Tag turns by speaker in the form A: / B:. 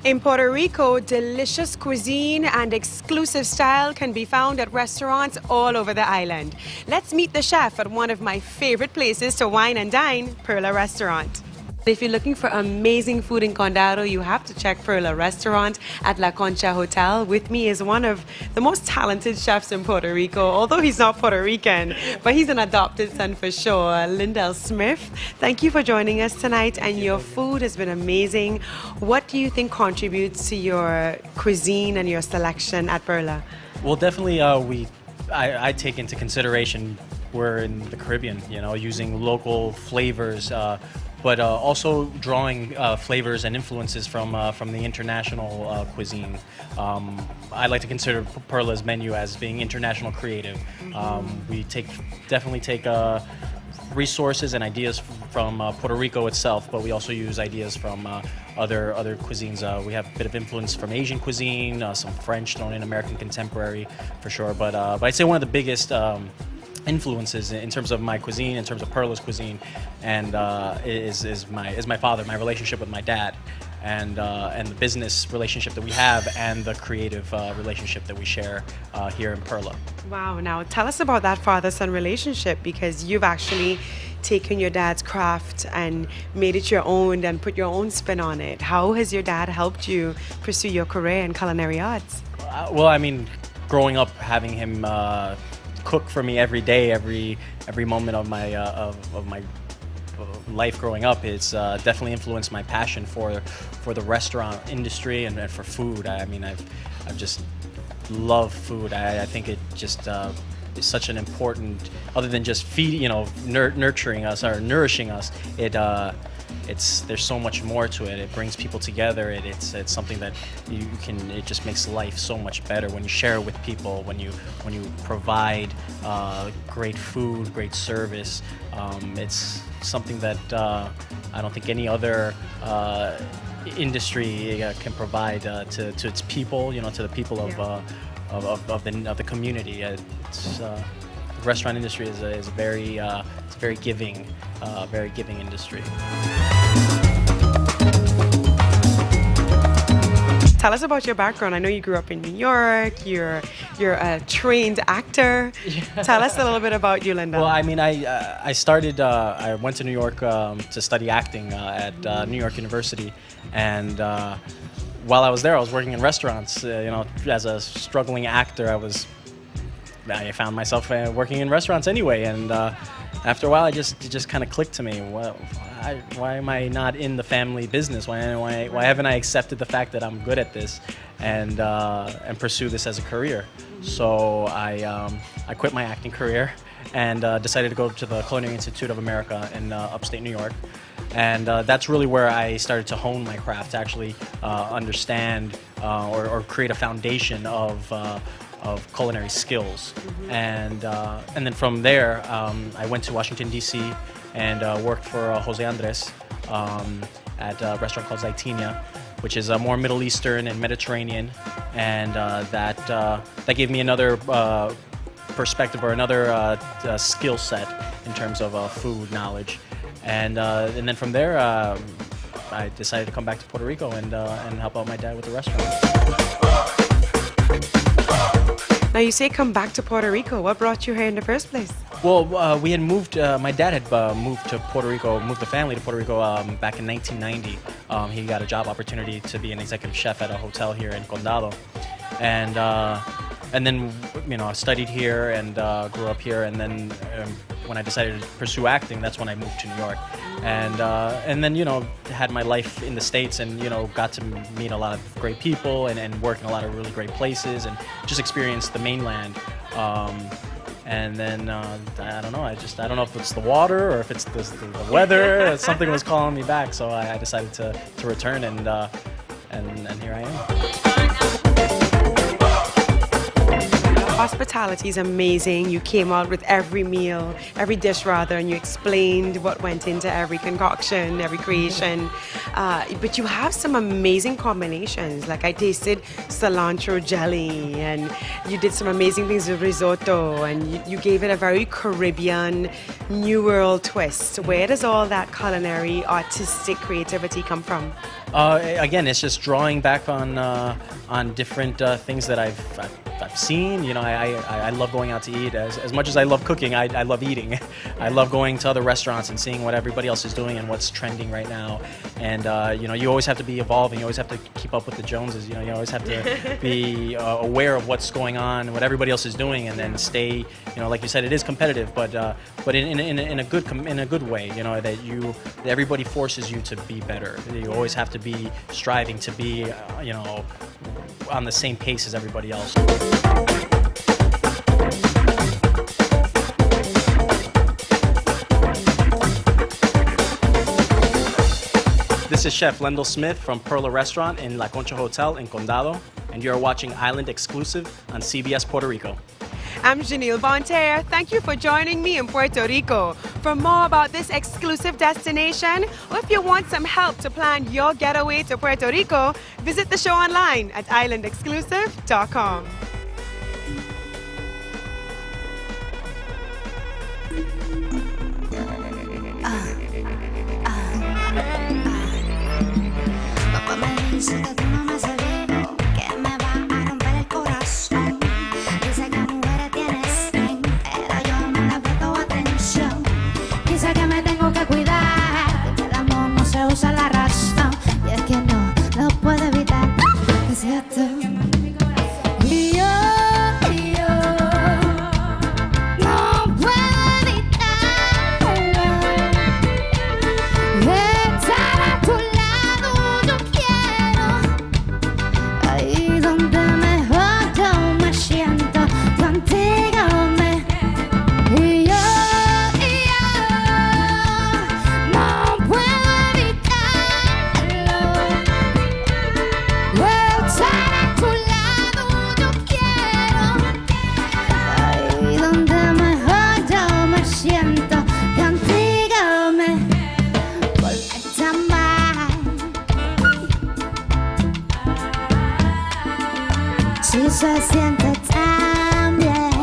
A: In Puerto Rico, delicious cuisine and exclusive style can be found at restaurants all over the island. Let's meet the chef at one of my favorite places to wine and dine, Perla Restaurant. If you're looking for amazing food in Condado, you have to check Perla Restaurant at La Concha Hotel. With me is one of the most talented chefs in Puerto Rico, although he's not Puerto Rican, but he's an adopted son for sure, Lindell Smith. Thank you for joining us tonight, and your food has been amazing. What do you think contributes to your cuisine and your selection at Perla?
B: Well, definitely I take into consideration we're in the Caribbean, using local flavors, but also drawing flavors and influences from the international cuisine. I like to consider Perla's menu as being international creative. We definitely take resources and ideas from Puerto Rico itself, but we also use ideas from other cuisines. We have a bit of influence from Asian cuisine, some French thrown in, American contemporary for sure. But I'd say one of the biggest influences in terms of my cuisine, in terms of Perla's cuisine, and is my father, my relationship with my dad, and the business relationship that we have, and the creative relationship that we share here in Perla.
A: Wow, now tell us about that father-son relationship, because you've actually taken your dad's craft and made it your own and put your own spin on it. How has your dad helped you pursue your career in culinary arts?
B: Well, I mean, growing up, having him cook for me every day, every moment of my life growing up, it's definitely influenced my passion for the restaurant industry and for food. I mean, I've just love food. I think it just is such an important, other than just nurturing us or nourishing us. There's so much more to it. It brings people together. It's something that it just makes life so much better when you share it with people, when you provide great food, great service. It's something that I don't think any other industry can provide to its people, to the people of the community. The restaurant industry is a very giving industry.
A: Tell us about your background. I know you grew up in New York. You're a trained actor. Yeah. Tell us a little bit about you, Linda.
B: Well, I mean, I started. I went to New York to study acting at New York University, and while I was there, I was working in restaurants. As a struggling actor, I found myself working in restaurants anyway, and after a while, it just kind of clicked to me. Well, why am I not in the family business? Why haven't I accepted the fact that I'm good at this and pursue this as a career? So I quit my acting career and decided to go to the Culinary Institute of America in upstate New York. And that's really where I started to hone my craft, to actually understand or create a foundation of culinary skills. Mm-hmm. And then from there, I went to Washington, D.C. and worked for Jose Andres at a restaurant called Zaitinia, which is more Middle Eastern and Mediterranean, and that gave me another perspective or another skill set in terms of food knowledge. And then from there, I decided to come back to Puerto Rico and help out my dad with the restaurant.
A: Now, you say come back to Puerto Rico. What brought you here in the first place?
B: Well, we had moved, my dad had moved to Puerto Rico, moved the family to Puerto Rico back in 1990. He got a job opportunity to be an executive chef at a hotel here in Condado. And then, I studied here and grew up here. And then when I decided to pursue acting, that's when I moved to New York. And then, had my life in the States and, got to meet a lot of great people and work in a lot of really great places and just experience the mainland. And then, I don't know, I don't know if it's the water or if it's the weather. Something was calling me back, so I decided to return, and here I am.
A: Hospitality is amazing. You came out with every dish, and you explained what went into every concoction, every creation. But you have some amazing combinations. Like I tasted cilantro jelly, and you did some amazing things with risotto, and you gave it a very Caribbean, New World twist. Where does all that culinary, artistic creativity come from?
B: Again, it's just drawing back on different things that I've seen. You know, I love going out to eat. As much as I love cooking, I love eating. I love going to other restaurants and seeing what everybody else is doing and what's trending right now. And you know, you always have to be evolving. You always have to keep up with the Joneses. You know, you always have to be aware of what's going on, what everybody else is doing, and then stay. You know, like you said, it is competitive, but in a good way. You know, that everybody forces you to be better. You always have to be striving to be, you know, on the same pace as everybody else. This is Chef Lendl Smith from Perla Restaurant in La Concha Hotel in Condado, and you're watching Island Exclusive on CBS Puerto Rico.
A: I'm Jeanille Bonterre. Thank you for joining me in Puerto Rico. For more about this exclusive destination, or if you want some help to plan your getaway to Puerto Rico, visit the show online at islandexclusive.com.
C: Papá me dice que tú no me haces bien, que me va a romper el corazón. Dice que mujeres tienes 100, pero yo no le presto atención. Dice que me tengo que cuidar, que el amor no se usa la razón. Y es que no lo puedo evitar, que seas tú. Y yo no puedo evitarlo. Estar a tu lado yo quiero. Ahí donde mejor yo me siento contigo y yo no puedo evitarlo. Estar a tu lado yo quiero. Ahí donde mejor yo me siento contigo volver a amar. Si se siente tan bien.